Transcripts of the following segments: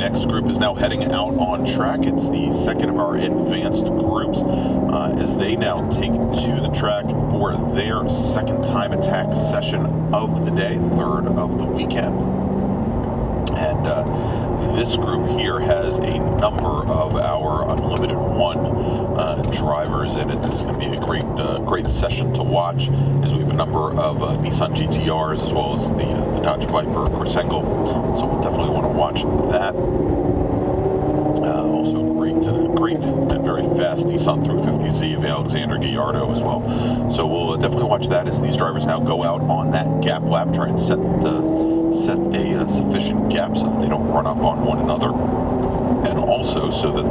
next group is now heading out on track. It's the second of our advanced groups as they now take to the track for their second time attack session of the day, third of the weekend. And this group here has a number of our Unlimited 1 drivers in it. This is going to be a great session to watch, as we have a number of Nissan GTRs as well as the Dodge Viper Chris Engel. So we'll definitely want to watch that. Also great and very fast Nissan 350Z of Alexander Gallardo as well. So we'll definitely watch that as these drivers now go out on that gap lap, try and set a sufficient gap so that they don't run up on one another, and also so that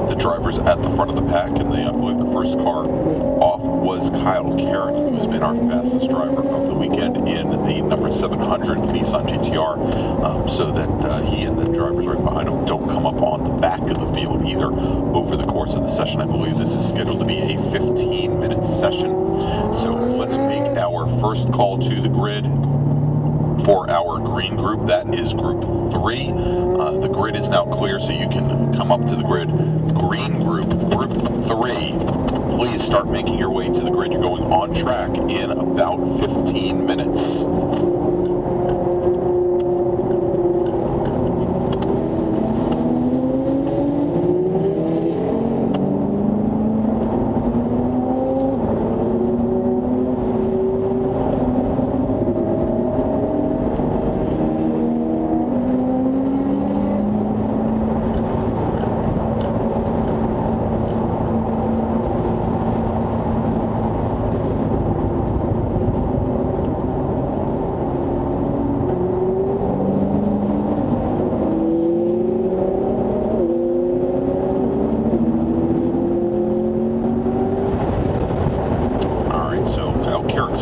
the drivers at the front of the pack, and I believe the first car off was Kyle Carrick, who has been our fastest driver of the weekend in the number 700 Nissan GTR, so that he and the drivers right behind him don't come up on the back of the field either over the course of the session. I believe this is scheduled to be a 15-minute session. So let's make our first call to the grid for our green group. That is group 3. The grid is now clear, so you can come up to the grid. Green group 3, please start making your way to the grid. You're going on track in about 15 minutes.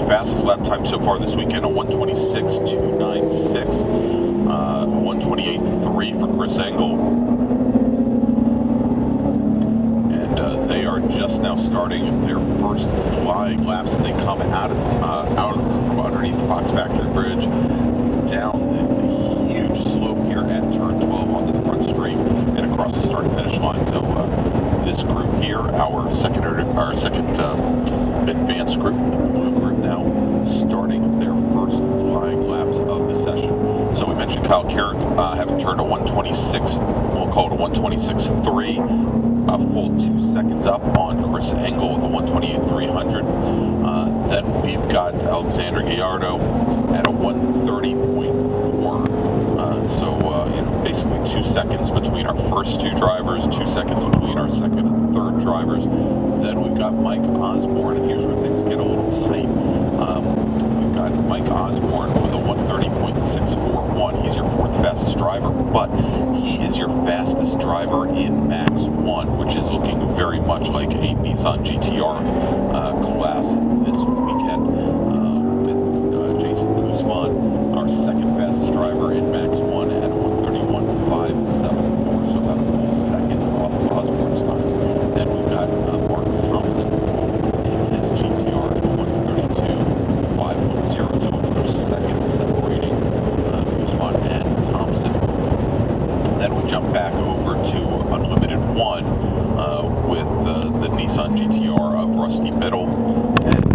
Fastest lap time so far this weekend, a 1:26.296, 1:28.3 for Chris Engel, and they are just now starting their first flying laps. They come out from underneath the Fox Factory Bridge, down the huge slope here at turn 12 onto the front straight, and across the start and finish line. So this group here, our second advanced group, now starting their first flying laps of the session. So we mentioned Kyle Carrick having turned a 1:26, we'll call it a 1:26.3, a full 2 seconds up on Chris Engel with a 1:28.300. Then we've got Alexander Gallardo at a 1:30.4. Basically 2 seconds between our first 2 drivers, 2 seconds between our second and third drivers. Then we've got Mike Osborne, and here's where things get a little tight. We've got Mike Osborne with a 1:30.641. He's your 4th fastest driver, but he is your fastest driver in Max 1, which is looking very much like a Nissan GTR class this weekend. With Jason Guzman, our second fastest driver in Max 1 at a 1:31.574, so about a full second off of Osborne's time. Then we've got Mark Thompson in his GTR at 1:32.510, so a full second separating Guzman and Thompson. Then we jump back over to Unlimited 1 with the Nissan GTR of Rusty Biddle, and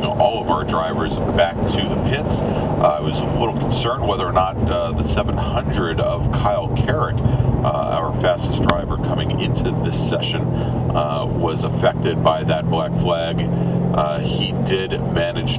all of our drivers back to the pits. I was a little concerned whether or not the 700 of Kyle Carrick, our fastest driver coming into this session, was affected by that black flag. He did manage